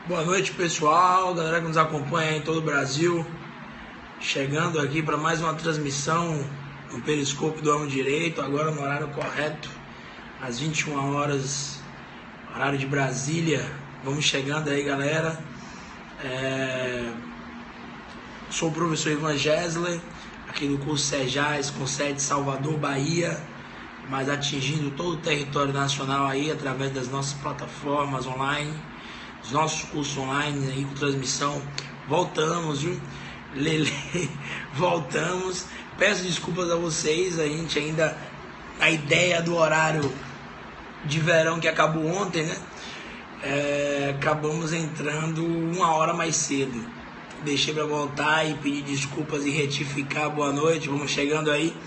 Boa noite, pessoal, galera que nos acompanha em todo o Brasil. Chegando aqui para mais uma transmissão no Periscope do Amo Direito, agora no horário correto, às 21 horas, horário de Brasília. Vamos chegando aí, galera. Sou o professor Ivan Gessler, aqui do curso Sejais, com sede em Salvador, Bahia, mas atingindo todo o território nacional aí, através das nossas plataformas online, os nossos cursos online aí com transmissão. Voltamos, viu? Lele, voltamos. Peço desculpas a vocês, a gente ainda, a ideia do horário de verão que acabou ontem, né? Acabamos entrando 1 hora mais cedo. Deixei para voltar e pedir desculpas e retificar. Boa noite, vamos chegando aí.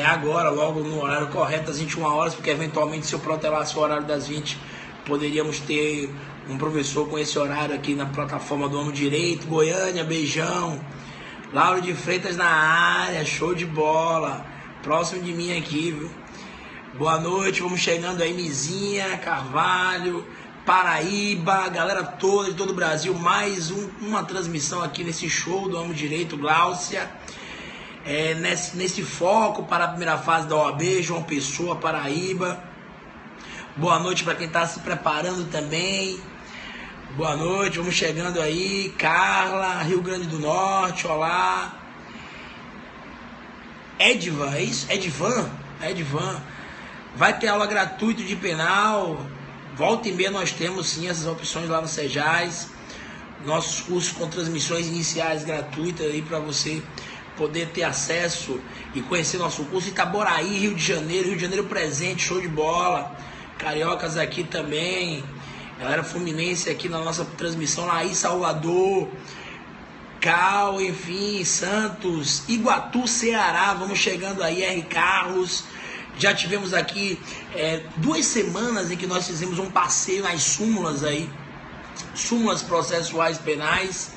Agora, logo no horário correto, às 21 horas, porque eventualmente se eu protelasse o horário das 20, poderíamos ter um professor com esse horário aqui na plataforma do Amo Direito. Goiânia, beijão. Lauro de Freitas na área, show de bola. Próximo de mim aqui, viu? Boa noite, vamos chegando aí, Mizinha, Carvalho, Paraíba, galera toda de todo o Brasil. Mais uma transmissão aqui nesse show do Amo Direito, Gláucia. Nesse foco para a primeira fase da OAB, João Pessoa, Paraíba. Boa noite para quem está se preparando também. Boa noite, vamos chegando aí. Carla, Rio Grande do Norte, olá. Edvan, é isso? Edvan. Vai ter aula gratuita de penal. Volta e meia nós temos sim essas opções lá no Sejais. Nossos cursos com transmissões iniciais gratuitas aí para você poder ter acesso e conhecer nosso curso. Itaboraí, Rio de Janeiro presente, show de bola. Cariocas aqui também, galera fluminense aqui na nossa transmissão, lá em Salvador, Cal, enfim, Santos, Iguatu, Ceará, vamos chegando aí, R. Carlos. Já tivemos aqui 2 semanas em que nós fizemos um passeio nas súmulas aí, súmulas processuais penais.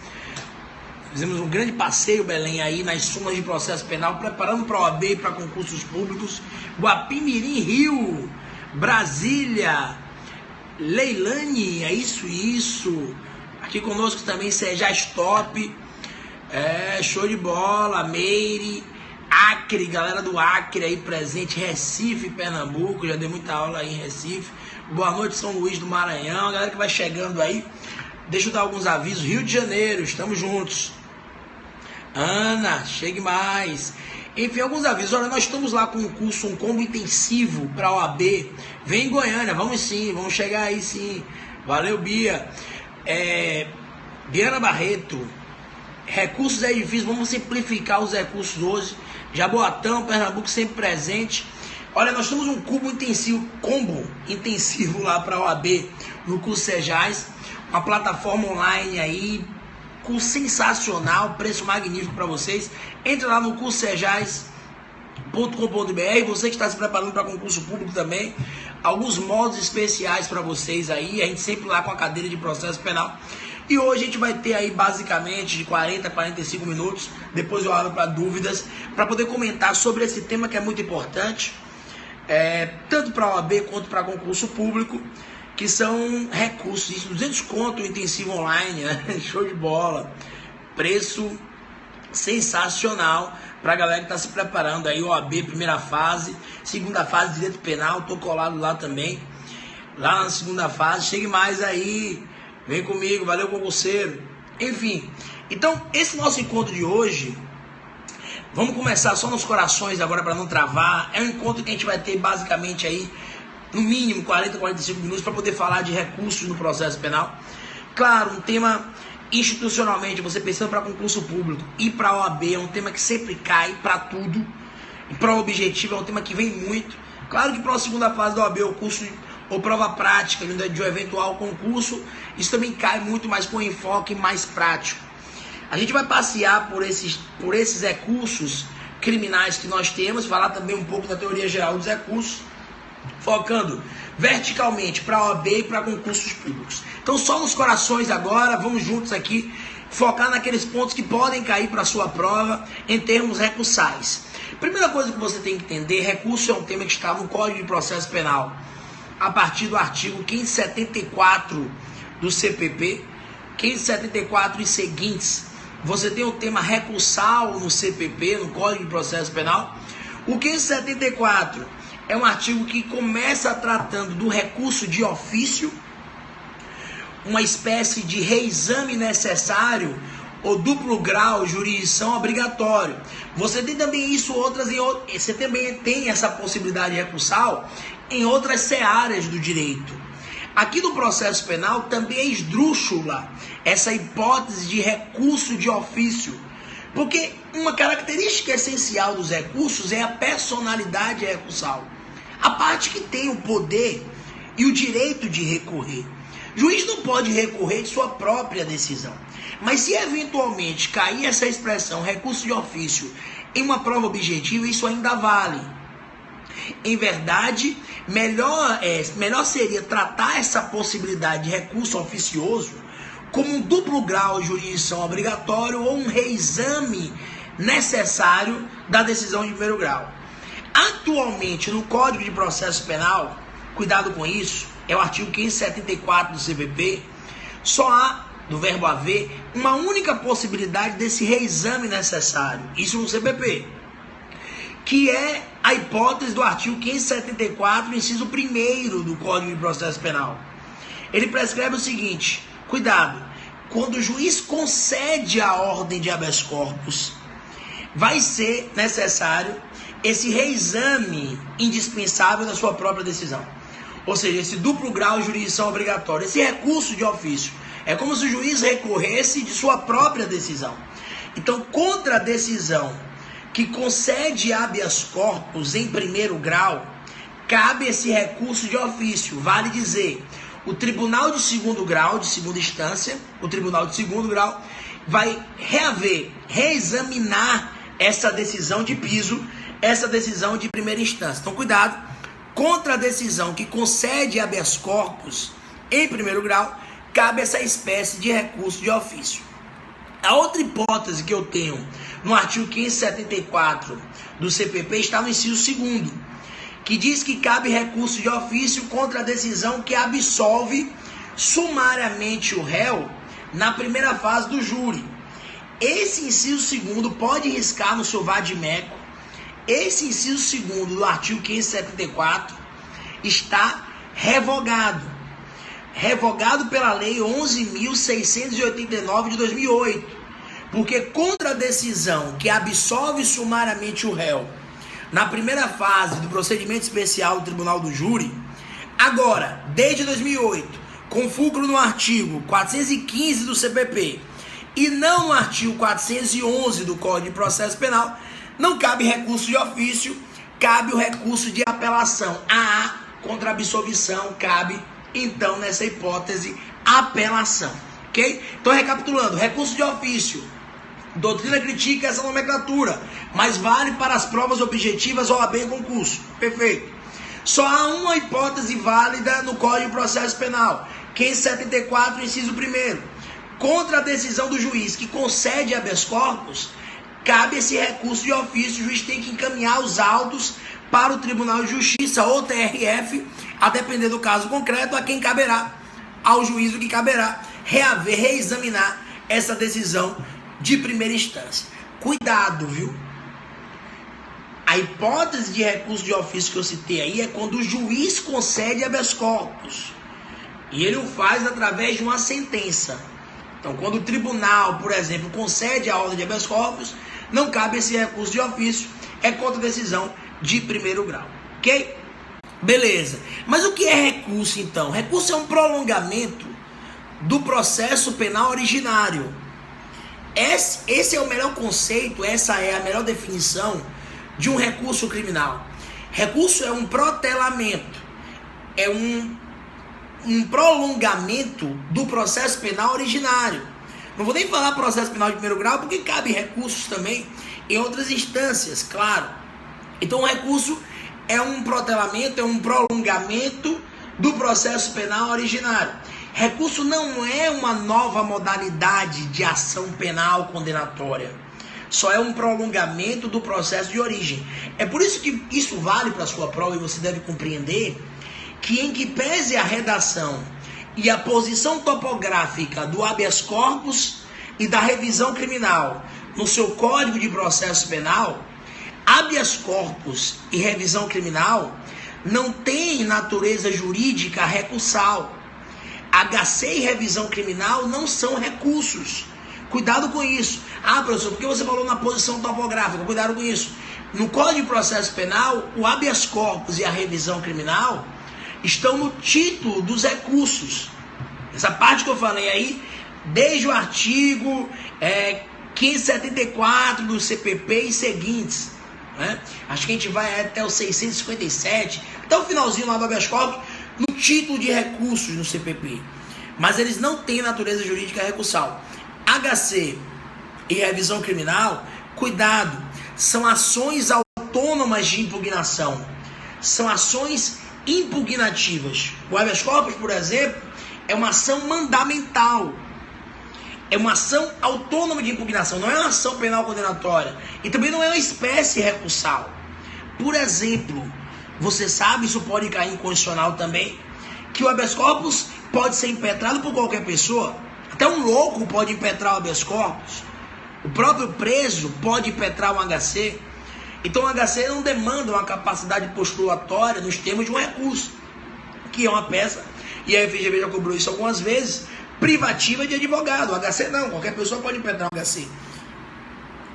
Fizemos um grande passeio, Belém, aí nas súmulas de processo penal, preparando para a OAB e para concursos públicos. Guapimirim, Rio, Brasília, Leilane, é isso. Aqui conosco também Sejais Top, show de bola, Meire, Acre, galera do Acre aí presente, Recife, Pernambuco, já dei muita aula aí em Recife. Boa noite, São Luís do Maranhão, galera que vai chegando aí. Deixa eu dar alguns avisos. Rio de Janeiro, estamos juntos. Ana, chegue mais. Enfim, alguns avisos. Olha, nós estamos lá com um curso, um combo intensivo para a OAB. Vem em Goiânia, vamos sim, vamos chegar aí sim. Valeu, Bia. Biana Barreto, recursos é difícil, vamos simplificar os recursos hoje. Jaboatão, Pernambuco sempre presente. Olha, nós temos um combo intensivo lá para a OAB no curso Sejais. Uma plataforma online aí, curso sensacional, preço magnífico para vocês. Entre lá no cursosejais.com.br. Você que está se preparando para concurso público também, alguns modos especiais para vocês aí, a gente sempre lá com a cadeira de processo penal. E hoje a gente vai ter aí basicamente de 40 a 45 minutos, depois eu abro para dúvidas, para poder comentar sobre esse tema que é muito importante, tanto para a OAB quanto para concurso público, que são recursos, isso, 200 conto intensivo online, né? Show de bola, preço sensacional para a galera que está se preparando aí, OAB, primeira fase, segunda fase, direito penal, tô colado lá também, lá na segunda fase, chegue mais aí, vem comigo, valeu concurseiro, enfim. Então, esse nosso encontro de hoje, vamos começar só nos corações agora para não travar, é um encontro que a gente vai ter basicamente aí, no mínimo 40, 45 minutos para poder falar de recursos no processo penal. Claro, um tema institucionalmente, você pensando para concurso público e para a OAB, é um tema que sempre cai para tudo. E para o objetivo é um tema que vem muito. Claro que para a segunda fase da OAB, o curso ou prova prática de um eventual concurso, isso também cai muito mais com enfoque mais prático. A gente vai passear por esses recursos criminais que nós temos, falar também um pouco da teoria geral dos recursos, focando verticalmente para a OAB e para concursos públicos. Então só nos corações agora, vamos juntos aqui, focar naqueles pontos que podem cair para a sua prova em termos recursais. Primeira coisa que você tem que entender, recurso é um tema que está no Código de Processo Penal, a partir do artigo 574 do CPP, 574 e seguintes, você tem o tema recursal no CPP, no Código de Processo Penal. O 574 é um artigo que começa tratando do recurso de ofício, uma espécie de reexame necessário ou duplo grau, jurisdição obrigatório. Você tem também isso, você também tem essa possibilidade recursal em outras searas do direito. Aqui no processo penal também é esdrúxula essa hipótese de recurso de ofício, porque uma característica essencial dos recursos é a personalidade recursal, a parte que tem o poder e o direito de recorrer. O juiz não pode recorrer de sua própria decisão, mas se eventualmente cair essa expressão recurso de ofício em uma prova objetiva, isso ainda vale. Em verdade, melhor seria tratar essa possibilidade de recurso oficioso como um duplo grau de jurisdição obrigatório ou um reexame necessário da decisão de primeiro grau. Atualmente, no Código de Processo Penal, cuidado com isso, é o artigo 574 do CPP, só há, do verbo haver, uma única possibilidade desse reexame necessário, isso no CPP, que é a hipótese do artigo 574, inciso 1º do Código de Processo Penal. Ele prescreve o seguinte: cuidado, quando o juiz concede a ordem de habeas corpus, vai ser necessário esse reexame indispensável da sua própria decisão. Ou seja, esse duplo grau de jurisdição obrigatória, esse recurso de ofício. É como se o juiz recorresse de sua própria decisão. Então, contra a decisão que concede habeas corpus em primeiro grau, cabe esse recurso de ofício. Vale dizer, o Tribunal de Segundo Grau, de segunda instância, o Tribunal de Segundo Grau, vai reexaminar essa decisão de piso, essa decisão de primeira instância. Então, cuidado, contra a decisão que concede habeas corpus em primeiro grau, cabe essa espécie de recurso de ofício. A outra hipótese que eu tenho no artigo 574 do CPP está no inciso 2º, que diz que cabe recurso de ofício contra a decisão que absolve sumariamente o réu na primeira fase do júri. Esse inciso 2º pode riscar no seu vadimeco. Esse inciso 2º do artigo 574 está revogado. Revogado pela Lei 11.689 de 2008. Porque contra a decisão que absolve sumariamente o réu na primeira fase do procedimento especial do Tribunal do Júri, agora, desde 2008, com fulcro no artigo 415 do CPP e não no artigo 411 do Código de Processo Penal, não cabe recurso de ofício, cabe o recurso de apelação. A contra a absolvição cabe, então, nessa hipótese, apelação. Ok? Então, recapitulando, recurso de ofício, doutrina critica essa nomenclatura, mas vale para as provas objetivas OAB em concurso. Perfeito. Só há uma hipótese válida no Código de Processo Penal, 574, inciso 1º. Contra a decisão do juiz que concede habeas corpus, cabe esse recurso de ofício. O juiz tem que encaminhar os autos para o Tribunal de Justiça ou TRF, a depender do caso concreto, a quem caberá, ao juízo que caberá, reexaminar essa decisão de primeira instância. Cuidado, viu? A hipótese de recurso de ofício que eu citei aí é quando o juiz concede habeas corpus. E ele o faz através de uma sentença. Então, quando o tribunal, por exemplo, concede a ordem de habeas corpus, não cabe esse recurso de ofício, é contra decisão de primeiro grau. Ok? Beleza. Mas o que é recurso, então? Recurso é um prolongamento do processo penal originário. Esse é o melhor conceito, essa é a melhor definição de um recurso criminal. Recurso é um protelamento, é um prolongamento do processo penal originário. Não vou nem falar processo penal de primeiro grau, porque cabe recursos também em outras instâncias, claro. Então o recurso é um protelamento, é um prolongamento do processo penal originário. Recurso não é uma nova modalidade de ação penal condenatória. Só é um prolongamento do processo de origem. É por isso que isso vale para a sua prova e você deve compreender que, em que pese a redação e a posição topográfica do habeas corpus e da revisão criminal no seu Código de Processo Penal, habeas corpus e revisão criminal não têm natureza jurídica recursal. HC e revisão criminal não são recursos. Cuidado com isso. Ah, professor, por que você falou na posição topográfica? Cuidado com isso. No Código de Processo Penal, o habeas corpus e a revisão criminal estão no título dos recursos. Essa parte que eu falei aí, desde o artigo 574 do CPP e seguintes, né? Acho que a gente vai até o 657, até o finalzinho lá do habeas corpus, no título de recursos no CPP. Mas eles não têm natureza jurídica recursal. HC e revisão criminal, cuidado, são ações autônomas de impugnação. São ações impugnativas. O habeas corpus, por exemplo, é uma ação mandamental. É uma ação autônoma de impugnação, não é uma ação penal condenatória. E também não é uma espécie recursal. Por exemplo, você sabe, isso pode cair em condicional também, que o habeas corpus pode ser impetrado por qualquer pessoa. Até um louco pode impetrar o habeas corpus. O próprio preso pode impetrar um HC. Então o HC não demanda uma capacidade postulatória nos termos de um recurso, que é uma peça, e a FGV já cobrou isso algumas vezes, privativa de advogado. O HC não, qualquer pessoa pode impetrar um HC.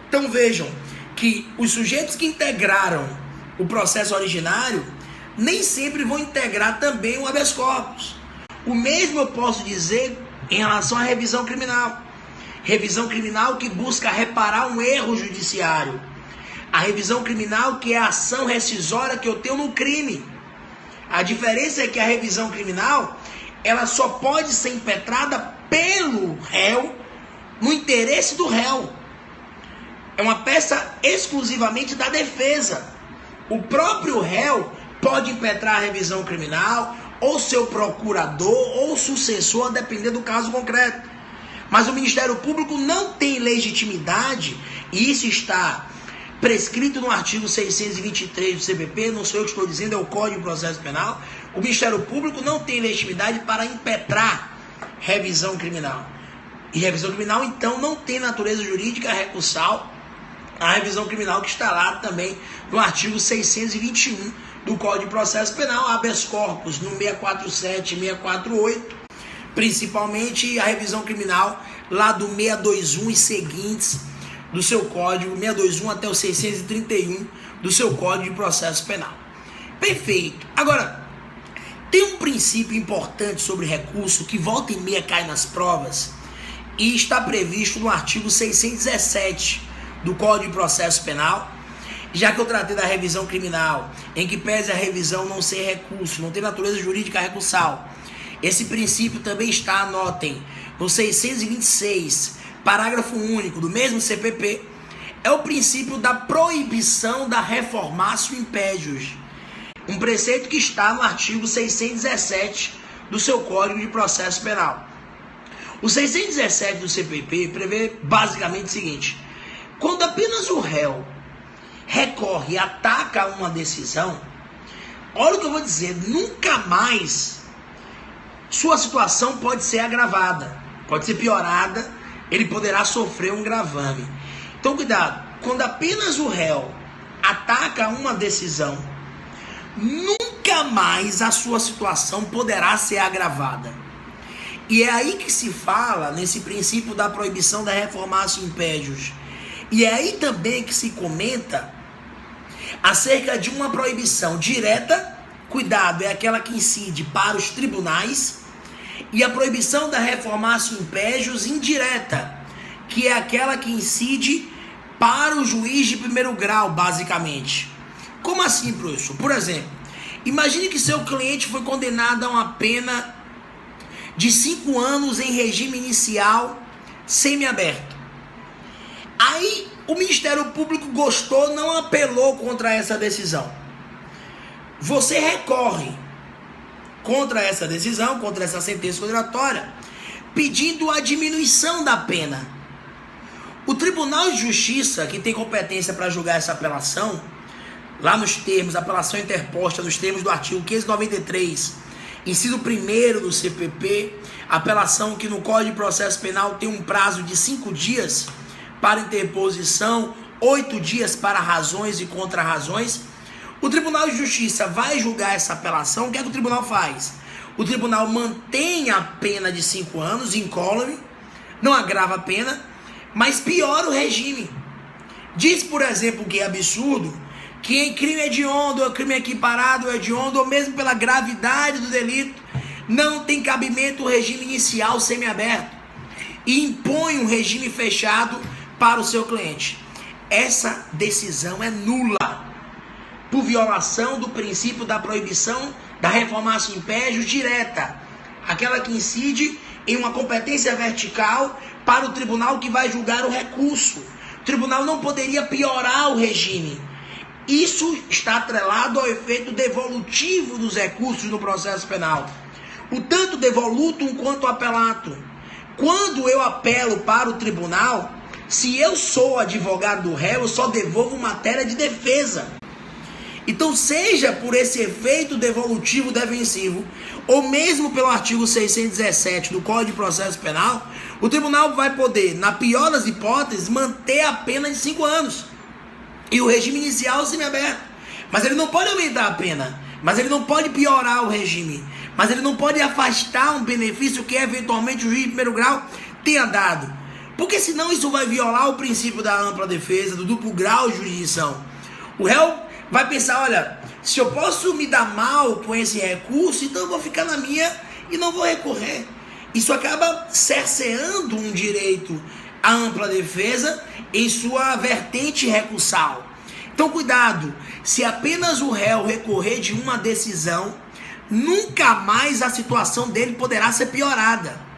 Então vejam que os sujeitos que integraram o processo originário nem sempre vão integrar também o habeas corpus. O mesmo eu posso dizer em relação à revisão criminal. Revisão criminal que busca reparar um erro judiciário. A revisão criminal que é a ação rescisória que eu tenho no crime. A diferença é que a revisão criminal, ela só pode ser impetrada pelo réu, no interesse do réu. É uma peça exclusivamente da defesa. O próprio réu pode impetrar a revisão criminal, ou seu procurador, ou sucessor, a depender do caso concreto. Mas o Ministério Público não tem legitimidade, e isso está prescrito no artigo 623 do CPP, não sou eu que estou dizendo, é o Código de Processo Penal. O Ministério Público não tem legitimidade para impetrar revisão criminal. E revisão criminal, então, não tem natureza jurídica recursal. A revisão criminal que está lá também no artigo 621 do Código de Processo Penal, habeas corpus no 647 e 648, principalmente a revisão criminal lá do 621 e seguintes do seu código, 621 até o 631 do seu Código de Processo Penal. Perfeito. Agora, tem um princípio importante sobre recurso que volta e meia cai nas provas e está previsto no artigo 617 do Código de Processo Penal, já que eu tratei da revisão criminal, em que pese a revisão não ser recurso, não ter natureza jurídica recursal. Esse princípio também está, anotem, no 626, parágrafo único do mesmo CPP, é o princípio da proibição da reformatio impédios, um preceito que está no artigo 617 do seu Código de Processo Penal. O 617 do CPP prevê basicamente o seguinte: quando apenas o réu recorre e ataca uma decisão, olha o que eu vou dizer, nunca mais sua situação pode ser agravada, pode ser piorada, ele poderá sofrer um gravame. Então cuidado, quando apenas o réu ataca uma decisão, nunca mais a sua situação poderá ser agravada. E é aí que se fala nesse princípio da proibição da reformatio impédios. E é aí também que se comenta acerca de uma proibição direta, cuidado, é aquela que incide para os tribunais, e a proibição da reformatio impédios indireta, que é aquela que incide para o juiz de primeiro grau, basicamente. Como assim, professor? Por exemplo, imagine que seu cliente foi condenado a uma pena de 5 anos em regime inicial semiaberto. Aí o Ministério Público gostou, não apelou contra essa decisão. Você recorre contra essa decisão, contra essa sentença condenatória, pedindo a diminuição da pena. O Tribunal de Justiça, que tem competência para julgar essa apelação, lá nos termos, apelação interposta nos termos do artigo 593, inciso 1º do CPP, apelação que no Código de Processo Penal tem um prazo de 5 dias para interposição, 8 dias para razões e contra-razões. O Tribunal de Justiça vai julgar essa apelação. O que é que o tribunal faz? O tribunal mantém a pena de 5 anos, incólume, não agrava a pena, mas piora o regime. Diz, por exemplo, que é absurdo que em crime hediondo, ou crime equiparado ou hediondo, ou mesmo pela gravidade do delito, não tem cabimento o regime inicial semiaberto e impõe um regime fechado para o seu cliente. Essa decisão é nula, por violação do princípio da proibição da reformácio império direta, aquela que incide em uma competência vertical para o tribunal que vai julgar o recurso. O tribunal não poderia piorar o regime. Isso está atrelado ao efeito devolutivo dos recursos no processo penal, o tanto devolutum quanto apelatum. Quando eu apelo para o tribunal, se eu sou advogado do réu, eu só devolvo matéria de defesa. Então, seja por esse efeito devolutivo defensivo, ou mesmo pelo artigo 617 do Código de Processo Penal, o tribunal vai poder, na pior das hipóteses, manter a pena de 5 anos. E o regime inicial semiaberto. Mas ele não pode aumentar a pena. Mas ele não pode piorar o regime. Mas ele não pode afastar um benefício que eventualmente o juiz de primeiro grau tenha dado. Porque senão isso vai violar o princípio da ampla defesa, do duplo grau de jurisdição. O réu vai pensar, olha, se eu posso me dar mal com esse recurso, então eu vou ficar na minha e não vou recorrer. Isso acaba cerceando um direito à ampla defesa em sua vertente recursal. Então cuidado, se apenas o réu recorrer de uma decisão, nunca mais a situação dele poderá ser piorada.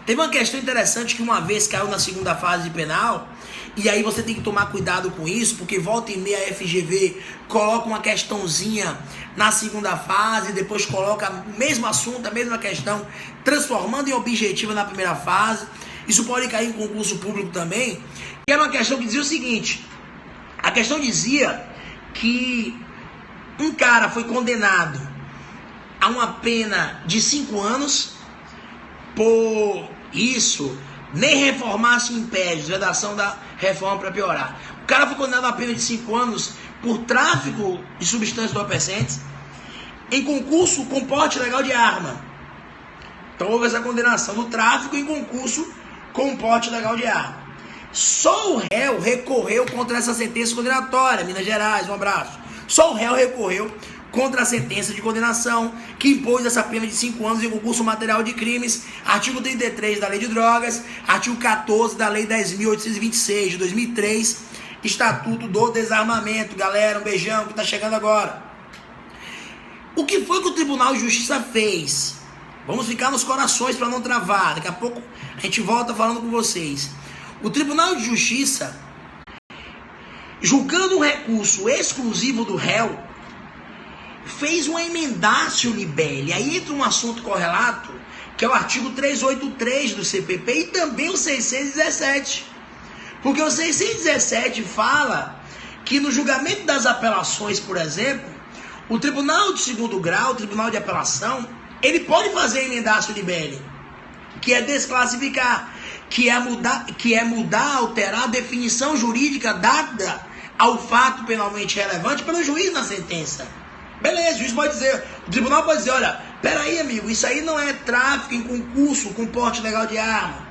Teve uma questão interessante que uma vez caiu na segunda fase de penal, e aí você tem que tomar cuidado com isso, porque volta e meia a FGV coloca uma questãozinha na segunda fase, depois coloca o mesmo assunto, a mesma questão, transformando em objetiva na primeira fase. Isso pode cair em concurso público também. E era uma questão que dizia o seguinte: a questão dizia que um cara foi condenado a uma pena de 5 anos por isso, nem reformar-se impede, redação da reforma para piorar. O cara foi condenado a uma pena de 5 anos por tráfico de substâncias entorpecentes em concurso com porte legal de arma. Então houve essa condenação do tráfico em concurso com porte legal de arma. Só o réu recorreu contra essa sentença condenatória. Minas Gerais, um abraço. Só o réu recorreu contra a sentença de condenação que impôs essa pena de 5 anos em concurso material de crimes, artigo 33 da Lei de Drogas, artigo 14 da Lei 10.826 de 2003, Estatuto do Desarmamento. Galera, um beijão que tá chegando agora. O que foi que o Tribunal de Justiça fez? Vamos ficar nos corações para não travar. Daqui a pouco a gente volta falando com vocês. O Tribunal de Justiça, julgando um recurso exclusivo do réu, fez uma emendatio libelli. Aí entra um assunto correlato, que é o artigo 383 do CPP e também o 617. Porque o 617 fala que no julgamento das apelações, por exemplo, o Tribunal de Segundo Grau, o Tribunal de Apelação, ele pode fazer emendatio libelli, que é desclassificar, que é mudar, alterar a definição jurídica dada ao fato penalmente relevante pelo juiz na sentença. Beleza, o juiz pode dizer, o tribunal pode dizer, olha, peraí amigo, isso aí não é tráfico em concurso com porte legal de arma.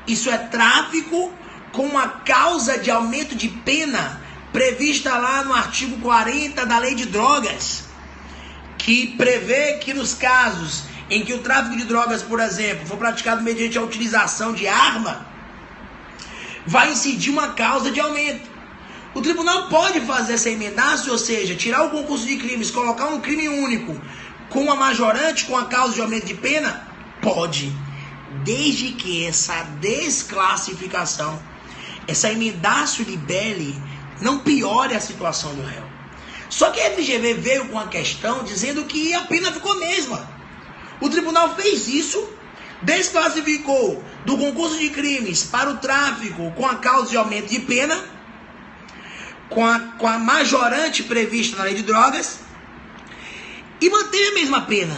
Isso é tráfico com uma causa de aumento de pena prevista lá no artigo 40 da Lei de Drogas, que prevê que nos casos em que o tráfico de drogas, por exemplo, for praticado mediante a utilização de arma, vai incidir uma causa de aumento. O tribunal pode fazer essa emendatio, ou seja, tirar o concurso de crimes, colocar um crime único com a majorante, com a causa de aumento de pena? Pode, desde que essa desclassificação, essa emendatio libelli, não piore a situação do réu. Só que a FGV veio com a questão dizendo que a pena ficou a mesma. O tribunal fez isso, desclassificou do concurso de crimes para o tráfico com a causa de aumento de pena, com a majorante prevista na Lei de Drogas, e manteve a mesma pena.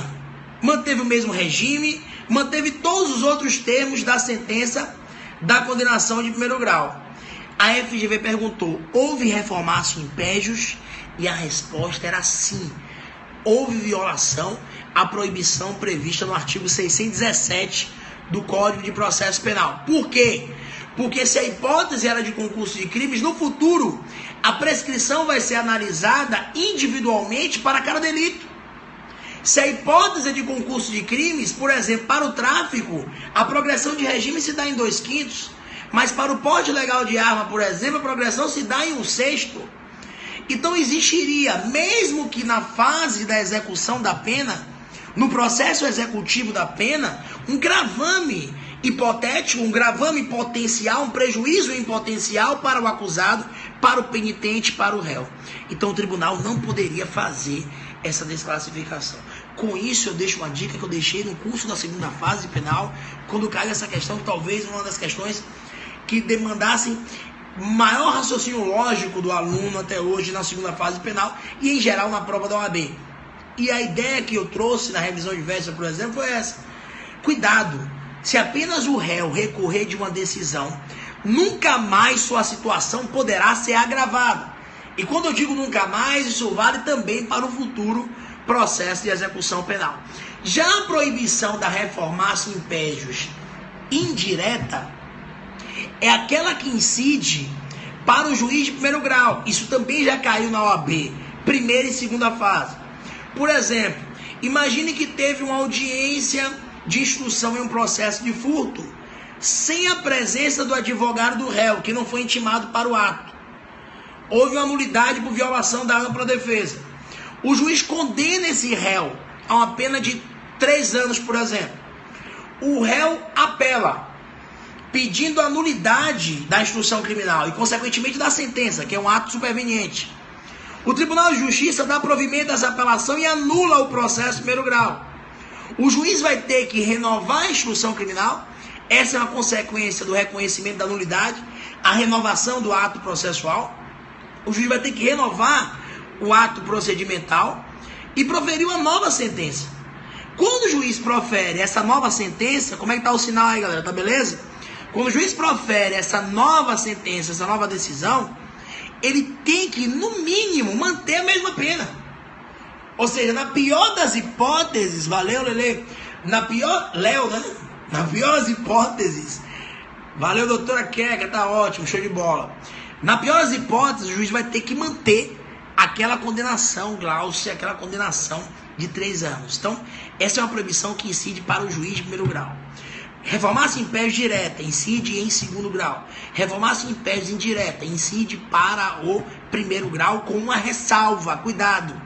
manteve o mesmo regime, manteve todos os outros termos da sentença da condenação de primeiro grau. A FGV perguntou, houve reformácio impégios? E a resposta era sim. Houve violação à proibição prevista no artigo 617 do Código de Processo Penal. Por quê? Porque se a hipótese era de concurso de crimes, no futuro a prescrição vai ser analisada individualmente para cada delito. Se a hipótese é de concurso de crimes, por exemplo, para o tráfico, a progressão de regime se dá em 2/5, mas para o porte legal de arma, por exemplo, a progressão se dá em 1/6. Então existiria, mesmo que na fase da execução da pena, no processo executivo da pena, um gravame hipotético, um gravame potencial, um prejuízo em potencial para o acusado, para o penitente, para o réu. Então o tribunal não poderia fazer essa desclassificação. Com isso eu deixo uma dica que eu deixei no curso da segunda fase penal, quando cai essa questão, que talvez uma das questões que demandassem maior raciocínio lógico do aluno até hoje na segunda fase penal e em geral na prova da OAB. E a ideia que eu trouxe na revisão diversa, por exemplo, foi essa. Cuidado, se apenas o réu recorrer de uma decisão, nunca mais sua situação poderá ser agravada. E quando eu digo nunca mais, isso vale também para o futuro processo de execução penal. Já a proibição da reformácio impégios indireta é aquela que incide para o juiz de primeiro grau. Isso também já caiu na OAB, primeira e segunda fase. Por exemplo, imagine que teve uma audiência de instrução em um processo de furto, sem a presença do advogado do réu, que não foi intimado para o ato. Houve uma nulidade por violação da ampla defesa. O juiz condena esse réu a uma pena de 3 anos, por exemplo. O réu apela, pedindo a nulidade da instrução criminal e, consequentemente, da sentença, que é um ato superveniente. O Tribunal de Justiça dá provimento a essa apelação e anula o processo de primeiro grau. O juiz vai ter que renovar a instrução criminal. Essa é uma consequência do reconhecimento da nulidade, a renovação do ato processual. O juiz vai ter que renovar o ato procedimental e proferir uma nova sentença. Quando o juiz profere essa nova sentença, como é que está o sinal aí, galera? Tá beleza? Quando o juiz profere essa nova sentença, essa nova decisão, ele tem que, no mínimo, manter a mesma pena. Ou seja, na pior das hipóteses, valeu, Lele? Na pior, Léo, né? Na pior das hipóteses, valeu, doutora Queca, tá ótimo, show de bola. Na pior das hipóteses, o juiz vai ter que manter aquela condenação, Glaucia, aquela condenação de 3 anos. Então, essa é uma proibição que incide para o juiz de primeiro grau. Reformácio impégios direta incide em segundo grau. Reformácio impégios indireta incide para o primeiro grau com uma ressalva. Cuidado.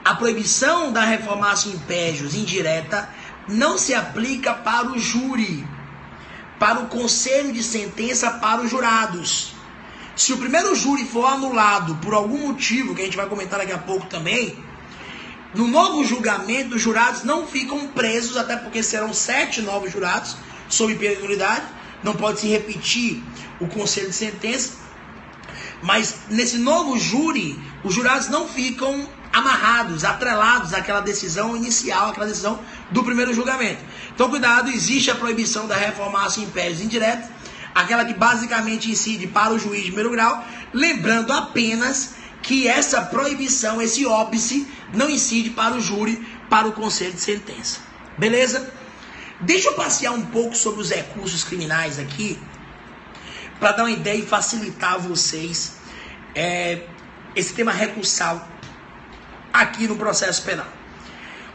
A proibição da reformácio impégios indireta não se aplica para o júri, para o conselho de sentença, para os jurados. Se o primeiro júri for anulado por algum motivo, que a gente vai comentar daqui a pouco também, no novo julgamento, os jurados não ficam presos, até porque serão 7 novos jurados, sob pena de nulidade, não pode se repetir o conselho de sentença, mas nesse novo júri, os jurados não ficam amarrados, atrelados àquela decisão inicial, àquela decisão do primeiro julgamento. Então, cuidado, existe a proibição da reformácio impégios indireta, aquela que basicamente incide para o juiz de primeiro grau, lembrando apenas que essa proibição, esse óbice, não incide para o júri, para o conselho de sentença. Beleza? Deixa eu passear um pouco sobre os recursos criminais aqui, para dar uma ideia e facilitar a vocês esse tema recursal aqui no processo penal.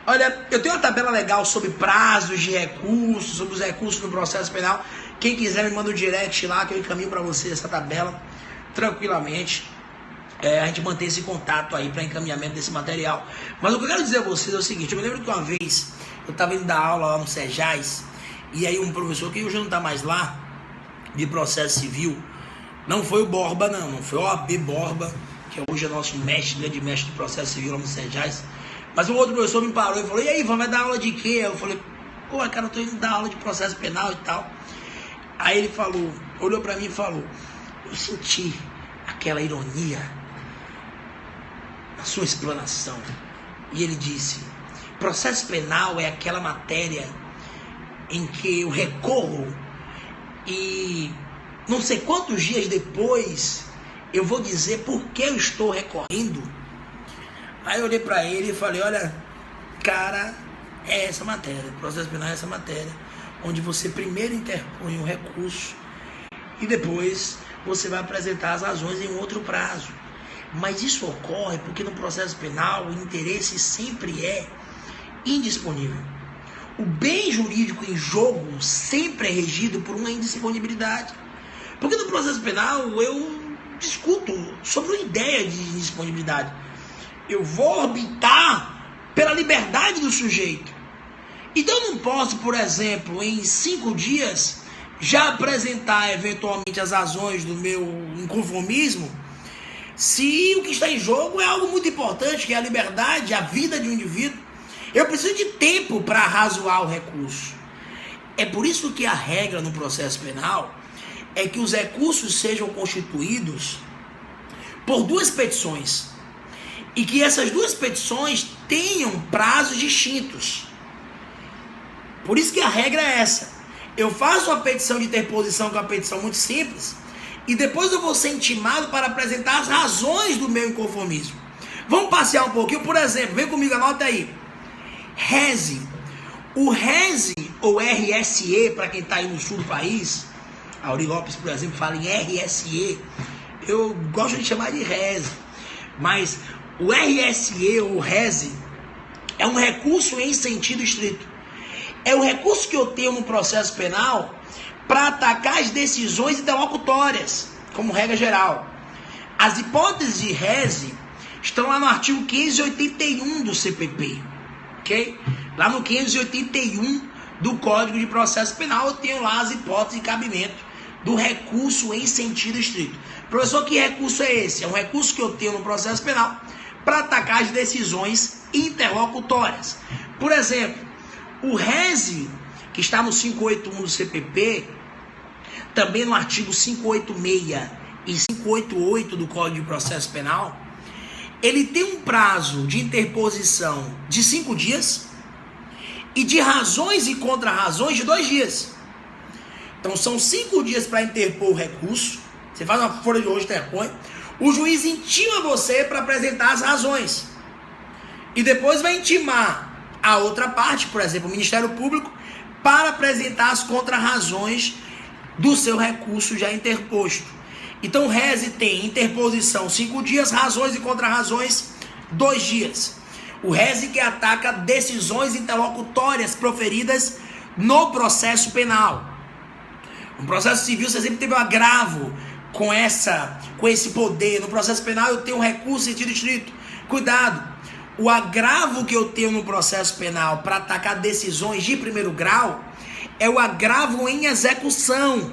Olha, eu tenho uma tabela legal sobre prazos de recursos, sobre os recursos no processo penal. Quem quiser me manda um direct lá que eu encaminho para vocês essa tabela tranquilamente. A gente mantém esse contato aí para encaminhamento desse material. Mas o que eu quero dizer a vocês é o seguinte: eu me lembro que uma vez eu estava indo dar aula lá no Sejais, e aí um professor que hoje não está mais lá, de processo civil, não foi o Borba, não foi o OAB Borba, que hoje é nosso mestre, grande mestre de processo civil lá no Sejais. Mas um outro professor me parou e falou: e aí, vai dar aula de quê? Eu falei: pô, cara, eu tô indo dar aula de processo penal e tal. Aí ele falou, olhou para mim e falou: eu senti aquela ironia na sua explanação. E ele disse: Processo penal é aquela matéria em que eu recorro e não sei quantos dias depois eu vou dizer por que eu estou recorrendo. Aí eu olhei para ele e falei, olha, cara, é essa matéria, processo penal é essa matéria, onde você primeiro interpõe um recurso e depois você vai apresentar as razões em outro prazo. Mas isso ocorre porque no processo penal o interesse sempre é indisponível. O bem jurídico em jogo sempre é regido por uma indisponibilidade. Porque no processo penal eu discuto sobre uma ideia de indisponibilidade. Eu vou orbitar pela liberdade do sujeito. Então eu não posso, por exemplo, em 5 dias, já apresentar eventualmente as razões do meu inconformismo, se o que está em jogo é algo muito importante, que é a liberdade, a vida de um indivíduo. Eu preciso de tempo para arrazoar o recurso. É por isso que a regra no processo penal é que os recursos sejam constituídos por 2 petições e que essas 2 petições tenham prazos distintos. Por isso que a regra é essa. Eu faço uma petição de interposição, que é uma petição muito simples, e depois eu vou ser intimado para apresentar as razões do meu inconformismo. Vamos passear um pouquinho, por exemplo, vem comigo, anota aí. RESE. O RESE, ou RSE, para quem está aí no sul do país, a Auri Lopes, por exemplo, fala em RSE, eu gosto de chamar de RESE, mas o RSE, ou RESE, é um recurso em sentido estrito. É o recurso que eu tenho no processo penal para atacar as decisões interlocutórias, como regra geral. As hipóteses de RESE estão lá no artigo 581 do CPP, ok? Lá no 581 do Código de Processo Penal eu tenho lá as hipóteses de cabimento do recurso em sentido estrito. Professor, que recurso é esse? É um recurso que eu tenho no processo penal para atacar as decisões interlocutórias. Por exemplo, o RESE, que está no 581 do CPP, também no artigo 586 e 588 do Código de Processo Penal, ele tem um prazo de interposição de 5 dias e de razões e contra-razões de 2 dias. Então são 5 dias para interpor o recurso. Você faz uma folha de hoje, interpõe. O juiz intima você para apresentar as razões. E depois vai intimar a outra parte, por exemplo, o Ministério Público, para apresentar as contra-razões do seu recurso já interposto. Então o RESE tem interposição 5 dias, razões e contra-razões 2 dias. O RESE que ataca decisões interlocutórias proferidas no processo penal. No processo civil você sempre teve um agravo com esse poder. No processo penal eu tenho um recurso em sentido estrito. Cuidado! O agravo que eu tenho no processo penal para atacar decisões de primeiro grau é o agravo em execução.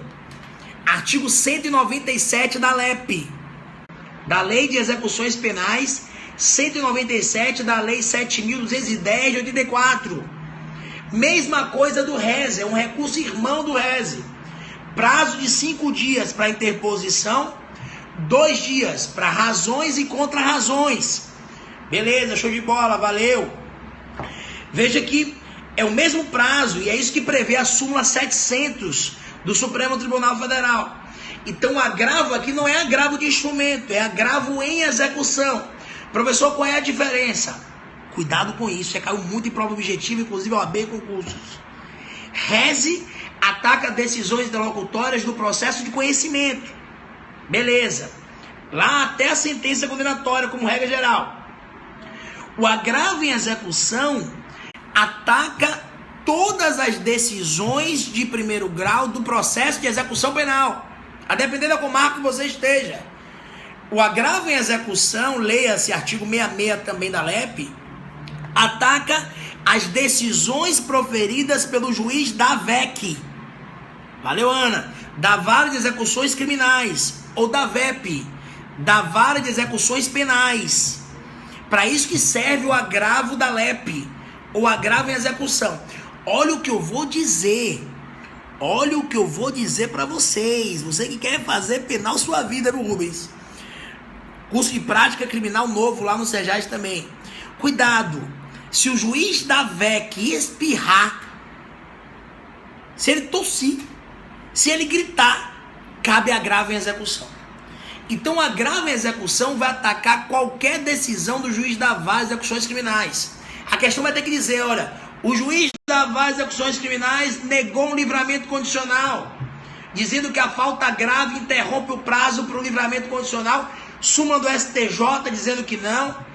Artigo 197 da LEP, da Lei de Execuções Penais, 197 da Lei 7.210 de 84. Mesma coisa do RESE, é um recurso irmão do RESE. Prazo de 5 dias para interposição, 2 dias para razões e contra-razões. Beleza, show de bola, valeu. Veja que é o mesmo prazo e é isso que prevê a súmula 700 do Supremo Tribunal Federal. Então o agravo aqui não é agravo de instrumento, é agravo em execução. Professor, qual é a diferença? Cuidado com isso, caiu muito em prova objetiva, inclusive OAB e concursos. RESE ataca decisões interlocutórias do processo de conhecimento. Beleza. Lá até a sentença condenatória, como regra geral. O agravo em execução ataca todas as decisões de primeiro grau do processo de execução penal, a depender da comarca que você esteja. O agravo em execução, leia-se artigo 66 também da LEP, ataca as decisões proferidas pelo juiz da VEC. Valeu, Ana? Da Vara de Execuções Criminais, ou da VEP, da Vara de Execuções Penais. Para isso que serve o agravo da LEP, ou agravo em execução. Olha o que eu vou dizer. Olha o que eu vou dizer para vocês. Você que quer fazer penal sua vida, meu Rubens. Curso de prática criminal novo lá no Sejais também. Cuidado. Se o juiz da VEC espirrar, se ele tossir, se ele gritar, cabe agravo em execução. Então, agravo em execução vai atacar qualquer decisão do juiz da VAR execuções criminais. A questão vai ter que dizer, olha, o juiz da VAR execuções criminais negou um livramento condicional, dizendo que a falta grave interrompe o prazo para o livramento condicional, súmula do STJ dizendo que não,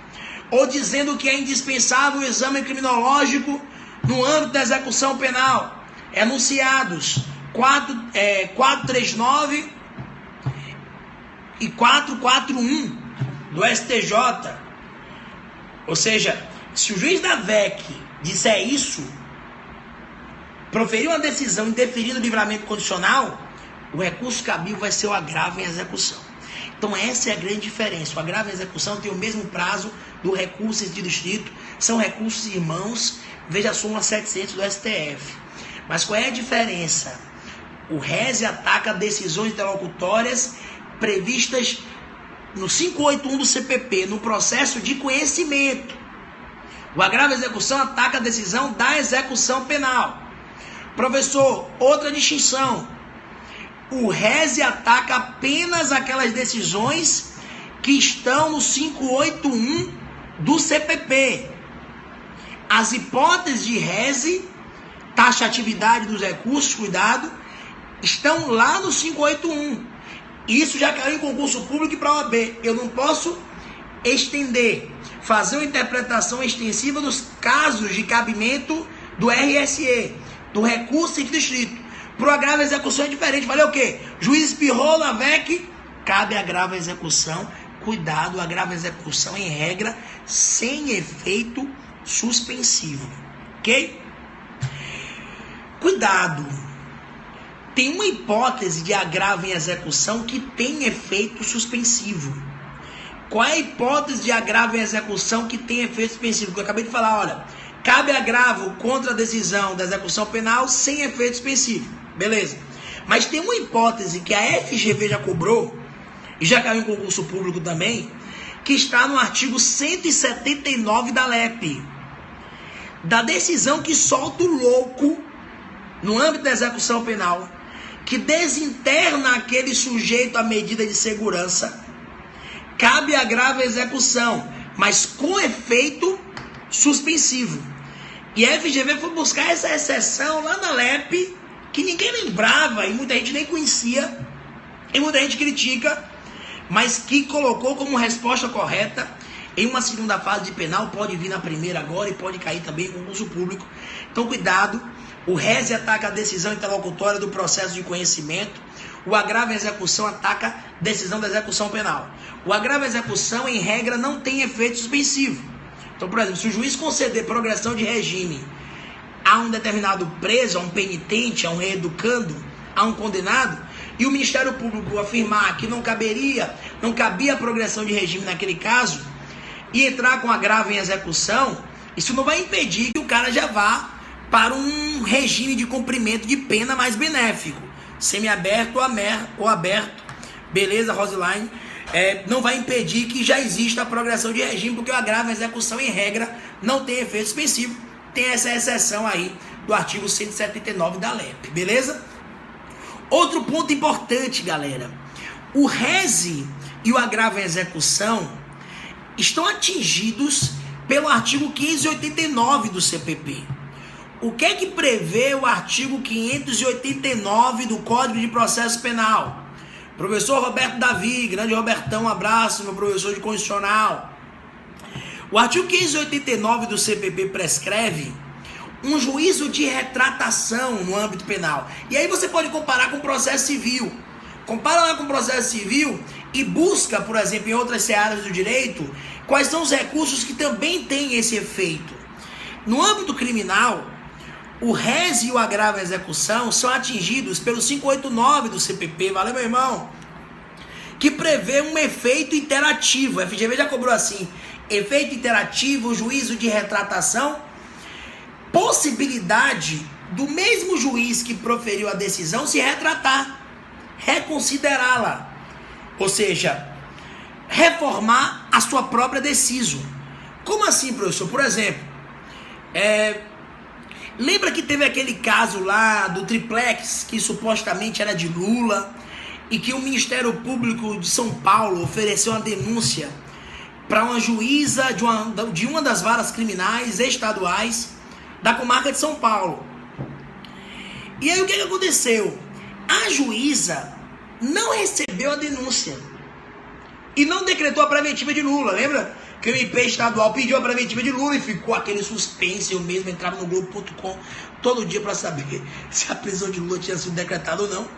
ou dizendo que é indispensável o exame criminológico no âmbito da execução penal. Enunciados 439 e 441 do STJ. Ou seja, se o juiz da VEC disser isso, proferir uma decisão indeferindo o livramento condicional, o recurso cabível vai ser o agravo em execução. Então essa é a grande diferença. O agravo em execução tem o mesmo prazo do recurso de distrito, são recursos irmãos, veja a súmula 700 do STF. Mas qual é a diferença? O RESE ataca decisões interlocutórias previstas no 581 do CPP, no processo de conhecimento. O agravo em execução ataca a decisão da execução penal. Professor, outra distinção. O RESE ataca apenas aquelas decisões que estão no 581 do CPP. As hipóteses de RESE, taxatividade dos recursos, cuidado, estão lá no 581. Isso já caiu em concurso público e para a OAB. Eu não posso estender, fazer uma interpretação extensiva dos casos de cabimento do RSE, do recurso em distrito. Para o agravo à execução é diferente. Falei o quê? Juiz espirrou na VEC, cabe agravo à execução. Cuidado, agravo à execução em regra, sem efeito suspensivo. Ok? Cuidado. Tem uma hipótese de agravo em execução que tem efeito suspensivo. Qual é a hipótese de agravo em execução que tem efeito suspensivo? Que eu acabei de falar, olha, cabe agravo contra a decisão da execução penal sem efeito suspensivo. Beleza. Mas tem uma hipótese que a FGV já cobrou, e já caiu em concurso público também, que está no artigo 179 da LEP. Da decisão que solta o louco no âmbito da execução penal, que desinterna aquele sujeito à medida de segurança, cabe agravo à execução, mas com efeito suspensivo. E a FGV foi buscar essa exceção lá na LEP, que ninguém lembrava e muita gente nem conhecia, e muita gente critica, mas que colocou como resposta correta em uma segunda fase de penal, pode vir na primeira agora e pode cair também em concurso público. Então cuidado, o RESE ataca a decisão interlocutória do processo de conhecimento, o agravo em execução ataca a decisão da execução penal. O agravo em execução, em regra, não tem efeito suspensivo. Então, por exemplo, se o juiz conceder progressão de regime a um determinado preso, a um penitente, a um reeducando, a um condenado, e o Ministério Público afirmar que não cabia a progressão de regime naquele caso, e entrar com agravo em execução, isso não vai impedir que o cara já vá para um regime de cumprimento de pena mais benéfico, semiaberto ou aberto, beleza, Roseline? Não vai impedir que já exista a progressão de regime, porque o agravo em execução, em regra, não tem efeito suspensivo. Tem essa exceção aí do artigo 179 da LEP, beleza? Outro ponto importante, galera. O RESE e o agravo em execução estão atingidos pelo artigo 589 do CPP. O que é que prevê o artigo 589 do Código de Processo Penal? Professor Roberto Davi, grande Robertão, um abraço, meu professor de constitucional. O artigo 589 do CPP prescreve um juízo de retratação no âmbito penal. E aí você pode comparar com o processo civil. Compara lá com o processo civil e busca, por exemplo, em outras searas do direito, quais são os recursos que também têm esse efeito. No âmbito criminal, o RESE e o agravo à execução são atingidos pelo 589 do CPP, valeu, meu irmão? Que prevê um efeito interativo. A FGV já cobrou assim: efeito interativo, juízo de retratação, possibilidade do mesmo juiz que proferiu a decisão se retratar, reconsiderá-la, ou seja, reformar a sua própria decisão. Como assim, professor? Por exemplo, Lembra que teve aquele caso lá do triplex, que supostamente era de Lula, e que o Ministério Público de São Paulo ofereceu uma denúncia para uma juíza de uma das varas criminais estaduais da comarca de São Paulo. E aí o que aconteceu? A juíza não recebeu a denúncia e não decretou a preventiva de Lula. Lembra que o MP estadual pediu a preventiva de Lula e ficou aquele suspense? Eu mesmo entrava no Globo.com todo dia para saber se a prisão de Lula tinha sido decretada ou não.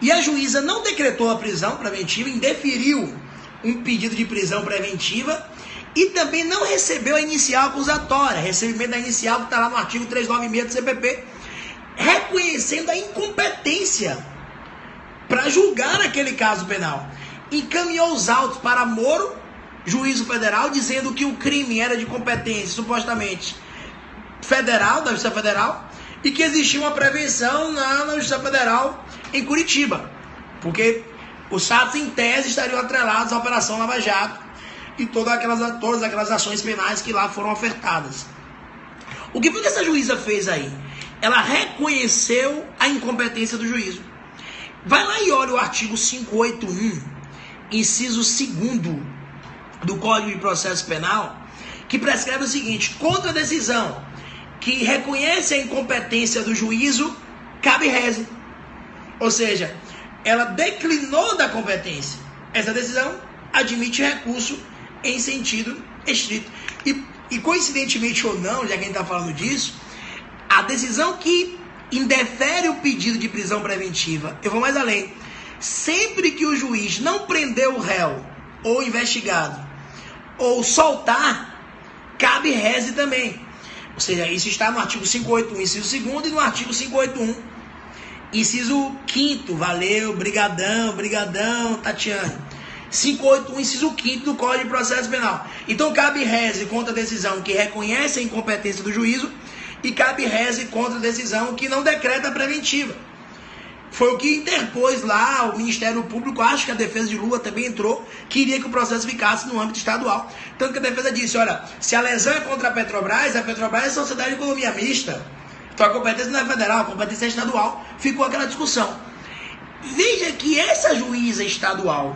E a juíza não decretou a prisão preventiva, indeferiu um pedido de prisão preventiva e também não recebeu a inicial acusatória, recebimento da inicial que está lá no artigo 396 do CPP, reconhecendo a incompetência para julgar aquele caso penal. Encaminhou os autos para Moro, juízo federal, dizendo que o crime era de competência supostamente federal, da Justiça Federal, e que existia uma prevenção na Justiça Federal em Curitiba, porque os fatos em tese estariam atrelados à Operação Lava Jato e todas aquelas ações penais que lá foram ofertadas. O que foi que essa juíza fez aí? Ela reconheceu a incompetência do juízo. Vai lá e olha o artigo 581, inciso 2º do Código de Processo Penal, que prescreve o seguinte: contra a decisão que reconhece a incompetência do juízo, cabe reze. Ou seja, ela declinou da competência. Essa decisão admite recurso em sentido estrito. E coincidentemente ou não, já que a gente está falando disso, a decisão que indefere o pedido de prisão preventiva, eu vou mais além, sempre que o juiz não prender o réu ou investigado ou soltar, cabe reze também. Ou seja, isso está no artigo 581, inciso 2º, e no artigo 581, inciso 5º, valeu, brigadão, Tatiane. 581, inciso 5º do Código de Processo Penal. Então cabe reze contra a decisão que reconhece a incompetência do juízo e cabe reze contra a decisão que não decreta a preventiva. Foi o que interpôs lá o Ministério Público, acho que a defesa de Lula também entrou, queria que o processo ficasse no âmbito estadual. Tanto que a defesa disse, olha, se a lesão é contra a Petrobras é sociedade de economia mista. Então a competência não é federal, a competência é estadual. Ficou aquela discussão. Veja que essa juíza estadual,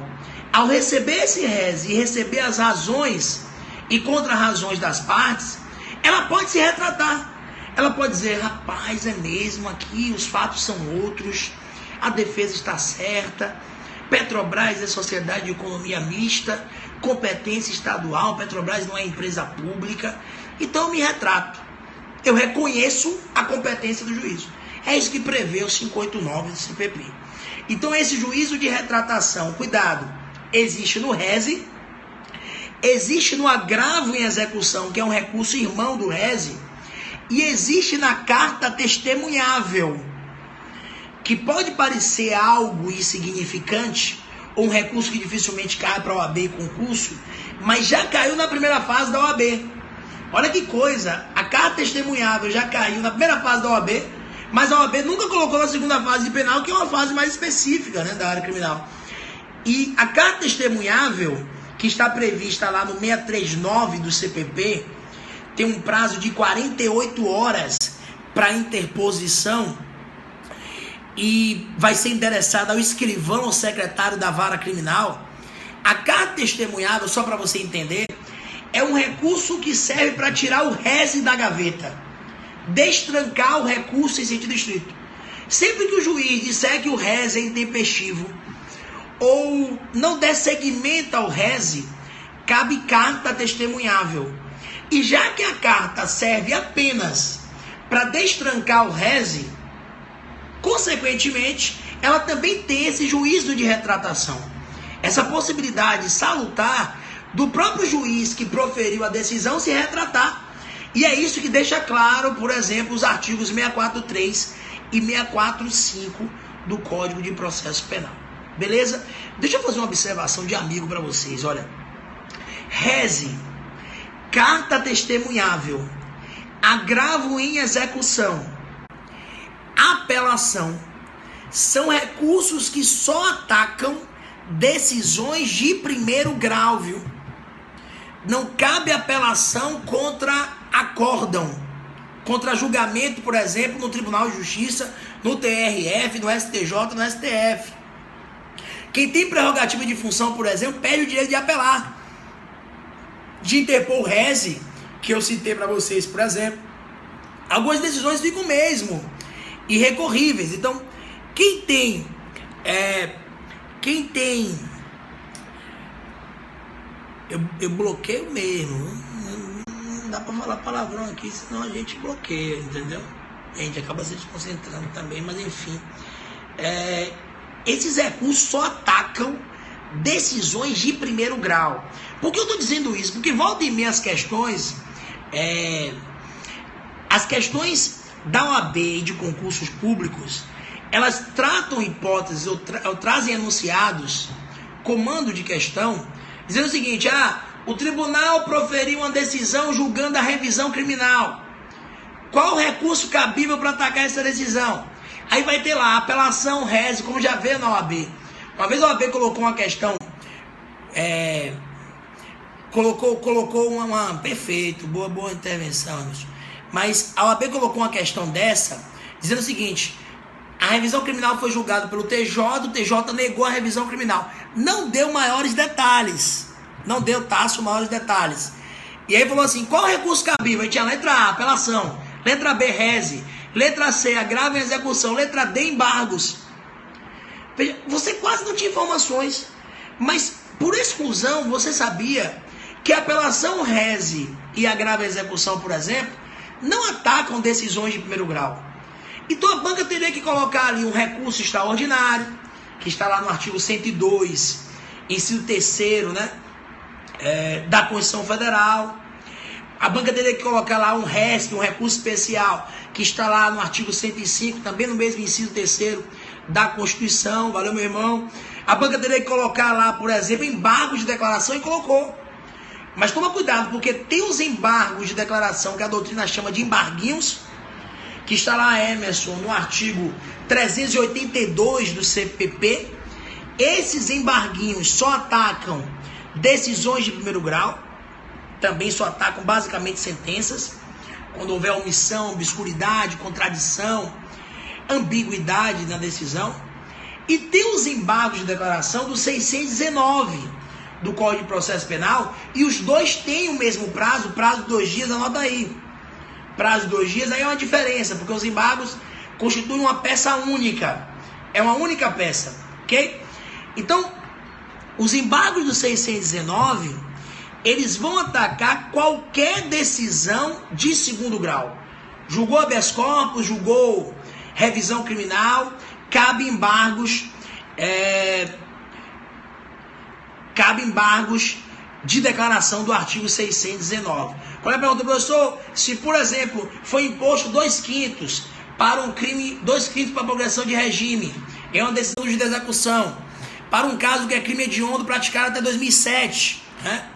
ao receber esse reze e receber as razões e contra-razões das partes, ela pode se retratar. Ela pode dizer, rapaz, é mesmo aqui, os fatos são outros, a defesa está certa, Petrobras é sociedade de economia mista, competência estadual, Petrobras não é empresa pública, então eu me retrato. Eu reconheço a competência do juízo. É isso que prevê o 589 do CPP. Então esse juízo de retratação, cuidado, existe no reze, existe no agravo em execução, que é um recurso irmão do reze, e existe na carta testemunhável, que pode parecer algo insignificante, ou um recurso que dificilmente cai para a OAB e concurso, mas já caiu na primeira fase da OAB. Olha que coisa, a carta testemunhável já caiu na primeira fase da OAB, mas a OAB nunca colocou na segunda fase de penal, que é uma fase mais específica, né, da área criminal. E a carta testemunhável, que está prevista lá no 639 do CPP, tem um prazo de 48 horas para interposição e vai ser endereçada ao escrivão ou secretário da vara criminal. A carta testemunhável, só para você entender, é um recurso que serve para tirar o reze da gaveta, destrancar o recurso em sentido estrito. Sempre que o juiz disser que o reze é intempestivo ou não der seguimento ao reze, cabe carta testemunhável. E já que a carta serve apenas para destrancar o reze, consequentemente, ela também tem esse juízo de retratação. Essa possibilidade salutar do próprio juiz que proferiu a decisão se retratar. E é isso que deixa claro, por exemplo, os artigos 643 e 645 do Código de Processo Penal. Beleza? Deixa eu fazer uma observação de amigo para vocês. Olha, reze, carta testemunhável, agravo em execução, apelação, são recursos que só atacam decisões de primeiro grau, viu? Não cabe apelação contra acórdão. contra julgamento, por exemplo, no Tribunal de Justiça, no TRF, no STJ, no STF. Quem tem prerrogativa de função, por exemplo, perde o direito de apelar, de interpor o rese, que eu citei para vocês, por exemplo. Algumas decisões ficam mesmo irrecorríveis. Então, quem tem eu bloqueio mesmo. Não dá para falar palavrão aqui, senão a gente bloqueia, entendeu? A gente acaba se desconcentrando também, mas enfim. Esses recursos só atacam decisões de primeiro grau. Por que eu estou dizendo isso? Porque volta e meia as questões da OAB e de concursos públicos, elas tratam hipóteses ou trazem enunciados, comando de questão, dizendo o seguinte: o tribunal proferiu uma decisão julgando a revisão criminal. Qual o recurso cabível para atacar essa decisão? Aí vai ter lá apelação, rese, como já veio na OAB. Uma vez a OAB colocou uma questão, colocou uma perfeito, boa intervenção, mas a OAB colocou uma questão dessa, dizendo o seguinte: a revisão criminal foi julgada pelo TJ, o TJ negou a revisão criminal. Não deu maiores detalhes. Não deu maiores detalhes. E aí falou assim: qual o recurso cabível? Aí tinha letra A, apelação. Letra B, rese. Letra C, agravo em execução. Letra D, embargos. Veja, você quase não tinha informações. Mas, por exclusão, você sabia que a apelação, rese e agravo em execução, por exemplo, não atacam decisões de primeiro grau. Então a banca teria que colocar ali um recurso extraordinário, que está lá no artigo 102, inciso 3º, né, da Constituição Federal. A banca teria que colocar lá um RESP, um recurso especial, que está lá no artigo 105, também no mesmo inciso 3º da Constituição. Valeu, meu irmão. A banca teria que colocar lá, por exemplo, embargos de declaração, e colocou. Mas toma cuidado, porque tem os embargos de declaração que a doutrina chama de embarguinhos, que está lá, Emerson, no artigo 382 do CPP. Esses embarguinhos só atacam decisões de primeiro grau, também só atacam basicamente sentenças, quando houver omissão, obscuridade, contradição, ambiguidade na decisão. E tem os embargos de declaração do 619 do Código de Processo Penal, e os dois têm o mesmo prazo de 2 dias, anota aí. Prazo de 2 dias, aí é uma diferença, porque os embargos constituem uma peça única. É uma única peça, ok? Então, os embargos do 619, eles vão atacar qualquer decisão de segundo grau. Julgou habeas corpus, julgou revisão criminal, cabe embargos de declaração do artigo 619. Qual é a pergunta, professor? Se, por exemplo, foi imposto 2/5 para um crime, 2/5 para progressão de regime, é uma decisão de execução, para um caso que é crime hediondo praticado até 2007, né?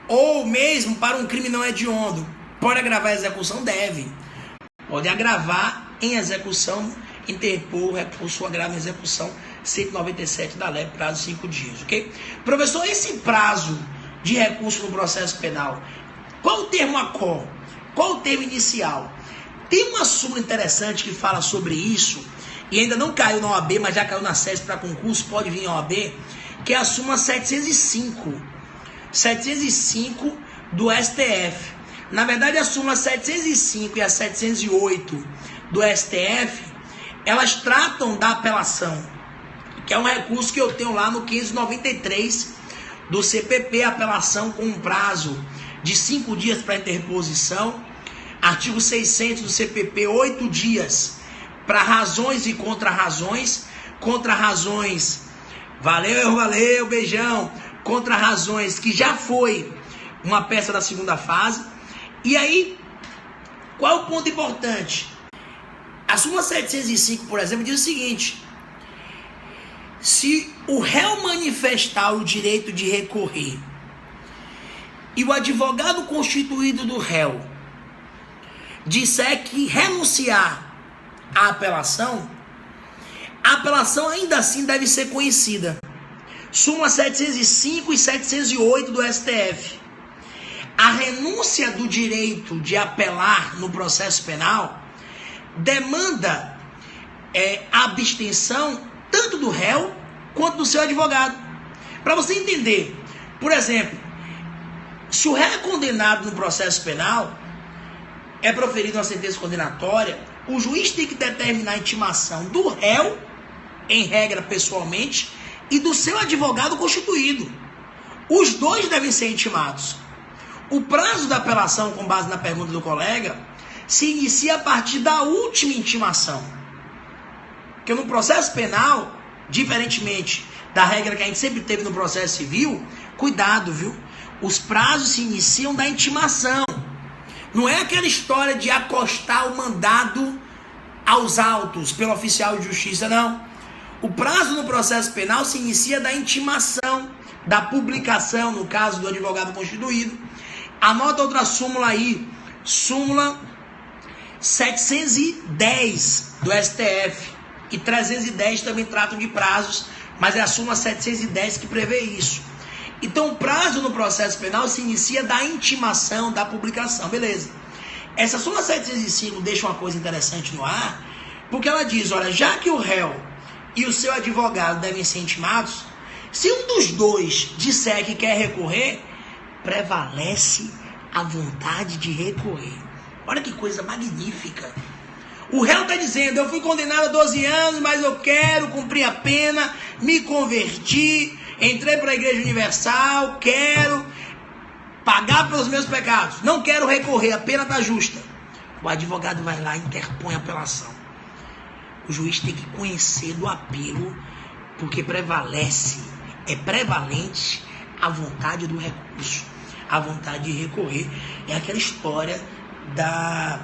Ou mesmo para um crime não hediondo, pode agravar a execução? Deve. Pode agravar em execução, interpor recurso agravo em execução, 197 da lei, prazo 5 dias, ok? Professor, esse prazo de recurso no processo penal, qual o termo ACO? Qual o termo inicial? Tem uma súmula interessante que fala sobre isso, e ainda não caiu na OAB, mas já caiu na SES para concurso, pode vir na OAB, que é a súmula 705 do STF. Na verdade, a súmula 705 e a 708 do STF, elas tratam da apelação, que é um recurso que eu tenho lá no 593 do CPP, apelação com um prazo de 5 dias para interposição. Artigo 600 do CPP, 8 dias para razões e contra-razões. Contra-razões, valeu, beijão. Contra-razões que já foi uma peça da segunda fase. E aí, qual é o ponto importante? A súmula 705, por exemplo, diz o seguinte: se o réu manifestar o direito de recorrer e o advogado constituído do réu disser que renunciar à apelação, a apelação ainda assim deve ser conhecida. Súmula 705 e 708 do STF. A renúncia do direito de apelar no processo penal demanda a abstenção tanto do réu quanto do seu advogado. Para você entender, por exemplo, se o réu é condenado no processo penal, é proferida uma sentença condenatória, o juiz tem que determinar a intimação do réu, em regra pessoalmente, e do seu advogado constituído. Os dois devem ser intimados. O prazo da apelação, com base na pergunta do colega, se inicia a partir da última intimação. Porque no processo penal, diferentemente da regra que a gente sempre teve no processo civil, cuidado, viu? Os prazos se iniciam da intimação. Não é aquela história de acostar o mandado aos autos pelo oficial de justiça, não. O prazo no processo penal se inicia da intimação, da publicação, no caso do advogado constituído. Anota outra súmula aí, súmula 710 do STF, e 310 também tratam de prazos, mas é a súmula 710 que prevê isso. Então o prazo no processo penal se inicia da intimação, da publicação, beleza. Essa súmula 705 deixa uma coisa interessante no ar, porque ela diz, olha, já que o réu e o seu advogado devem ser intimados, se um dos dois disser que quer recorrer, prevalece a vontade de recorrer. Olha que coisa magnífica. O réu está dizendo, eu fui condenado a 12 anos, mas eu quero cumprir a pena, me converti, entrei para a Igreja Universal, quero pagar pelos meus pecados, não quero recorrer, a pena está justa. O advogado vai lá e interpõe a apelação. O juiz tem que conhecer do apelo, porque é prevalente a vontade do recurso, a vontade de recorrer. É aquela história da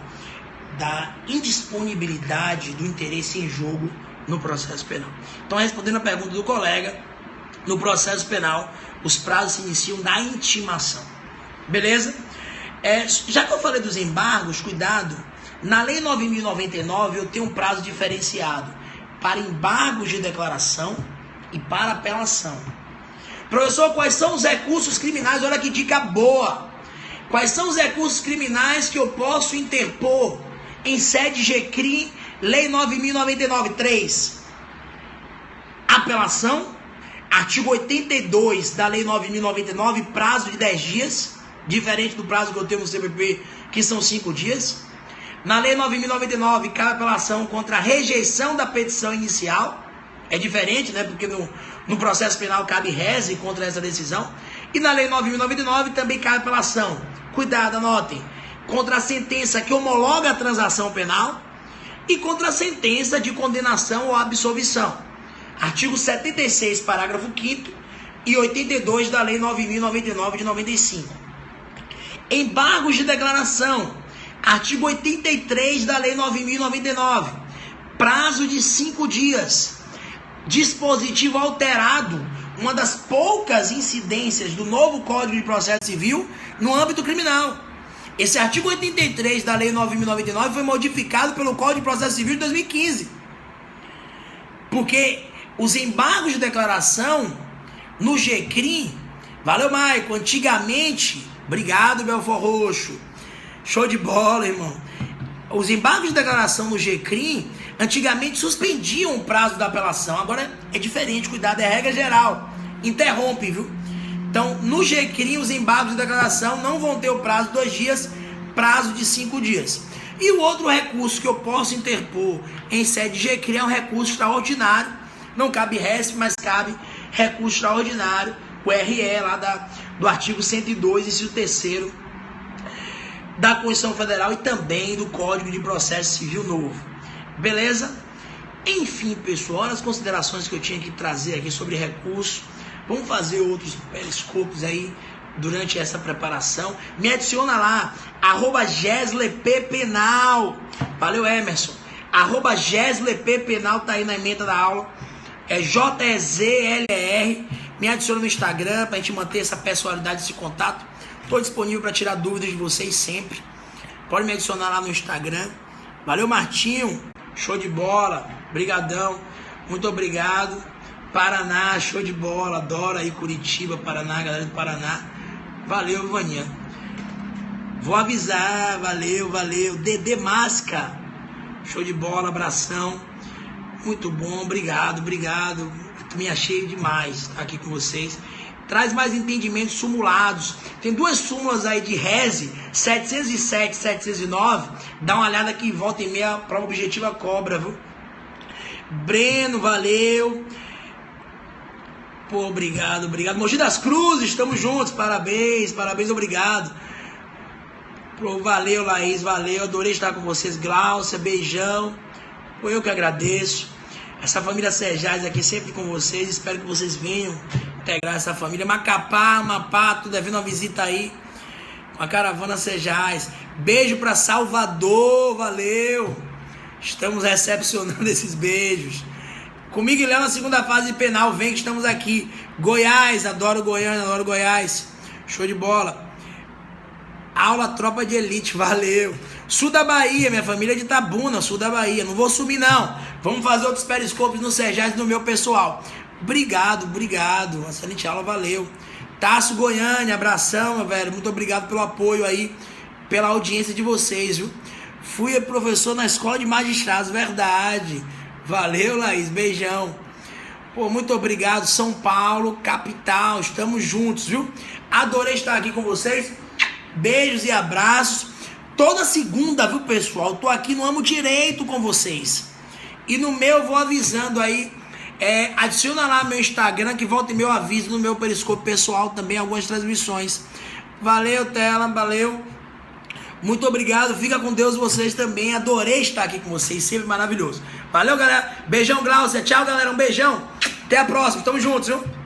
indisponibilidade do interesse em jogo no processo penal. Então, respondendo a pergunta do colega, no processo penal, os prazos se iniciam da intimação. Beleza? Já que eu falei dos embargos, cuidado, na Lei 9.099 eu tenho um prazo diferenciado para embargos de declaração e para apelação. Professor, quais são os recursos criminais? Olha que dica boa! Quais são os recursos criminais que eu posso interpor em sede GCRIM, Lei 9.099, 3? Apelação, artigo 82 da Lei 9.099, prazo de 10 dias, diferente do prazo que eu tenho no CPP, que são 5 dias. Na Lei 9.099, cabe apelação contra a rejeição da petição inicial. É diferente, né? Porque no processo penal cabe reze contra essa decisão. E na Lei 9.099 também cabe apelação. Cuidado, anotem. Contra a sentença que homologa a transação penal e contra a sentença de condenação ou absolvição. Artigo 76, parágrafo 5º e 82 da Lei 9.099 de 95. Embargos de declaração. Artigo 83 da Lei 9.099. Prazo de 5 dias. Dispositivo alterado. Uma das poucas incidências do novo Código de Processo Civil no âmbito criminal. Esse artigo 83 da Lei 9.099 foi modificado pelo Código de Processo Civil de 2015. Porque os embargos de declaração no GCRIM, valeu, Maico, antigamente, obrigado, Belfor Roxo, show de bola, irmão. Os embargos de declaração no GCRIM, antigamente suspendiam o prazo da apelação, agora é diferente, cuidado, é regra geral, interrompe, viu? Então, no GCRIM, os embargos de declaração não vão ter o prazo de 2 dias, prazo de 5 dias. E o outro recurso que eu posso interpor em sede de GCRIM é um recurso extraordinário, não cabe RESP, mas cabe recurso extraordinário, o RE lá do artigo 102, inciso 3º da Constituição Federal e também do Código de Processo Civil novo. Beleza? Enfim, pessoal, olha as considerações que eu tinha que trazer aqui sobre recurso. Vamos fazer outros periscópios aí durante essa preparação. Me adiciona lá, @GeslePpenal. Valeu, Emerson. @GeslePpenal, tá aí na emenda da aula. É JZLR. Me adiciona no Instagram pra gente manter essa pessoalidade, esse contato. Estou disponível para tirar dúvidas de vocês sempre. Pode me adicionar lá no Instagram. Valeu, Martinho. Show de bola. Brigadão. Muito obrigado. Paraná, show de bola. Adoro aí Curitiba, Paraná, galera do Paraná. Valeu, Vaninha. Vou avisar, valeu, valeu. Dedê Masca, show de bola, abração. Muito bom, obrigado, obrigado. Me achei demais estar aqui com vocês. Traz mais entendimentos simulados. Tem duas súmulas aí de Reze, 707 e 709. Dá uma olhada aqui, volta e meia, prova objetiva cobra, viu? Breno, valeu. Pô, obrigado, obrigado. Mogi das Cruzes, estamos juntos, parabéns, parabéns, obrigado. Pô, valeu, Laís, valeu, adorei estar com vocês. Glaucia, beijão. Pô, eu que agradeço. Essa família Sejais aqui sempre com vocês. Espero que vocês venham integrar essa família. Macapá, Amapá, tô devendo uma visita aí com a caravana Sejais. Beijo para Salvador, valeu. Estamos recepcionando esses beijos. Comigo e Léo na segunda fase de penal. Vem que estamos aqui. Goiás, adoro Goiânia, adoro Goiás. Show de bola. Aula Tropa de Elite, valeu. Sul da Bahia, minha família é de Itabuna, sul da Bahia. Não vou sumir não. Vamos fazer outros periscopes no Sejais no meu pessoal. Obrigado, obrigado. Excelente aula, valeu. Tasso Goiânia, abração, meu velho. Muito obrigado pelo apoio aí, pela audiência de vocês, viu? Fui professor na escola de magistrados, verdade. Valeu, Laís, beijão. Pô, muito obrigado, São Paulo, capital, estamos juntos, viu? Adorei estar aqui com vocês. Beijos e abraços. Toda segunda, viu, pessoal? Tô aqui no Amo Direito com vocês. E no meu eu vou avisando aí. Adiciona lá meu Instagram, que volta e meu aviso no meu periscope pessoal também, algumas transmissões. Valeu, tela, valeu. Muito obrigado, fica com Deus vocês também. Adorei estar aqui com vocês, sempre maravilhoso. Valeu, galera. Beijão, Glaucia. Tchau, galera. Um beijão. Até a próxima. Tamo juntos, viu?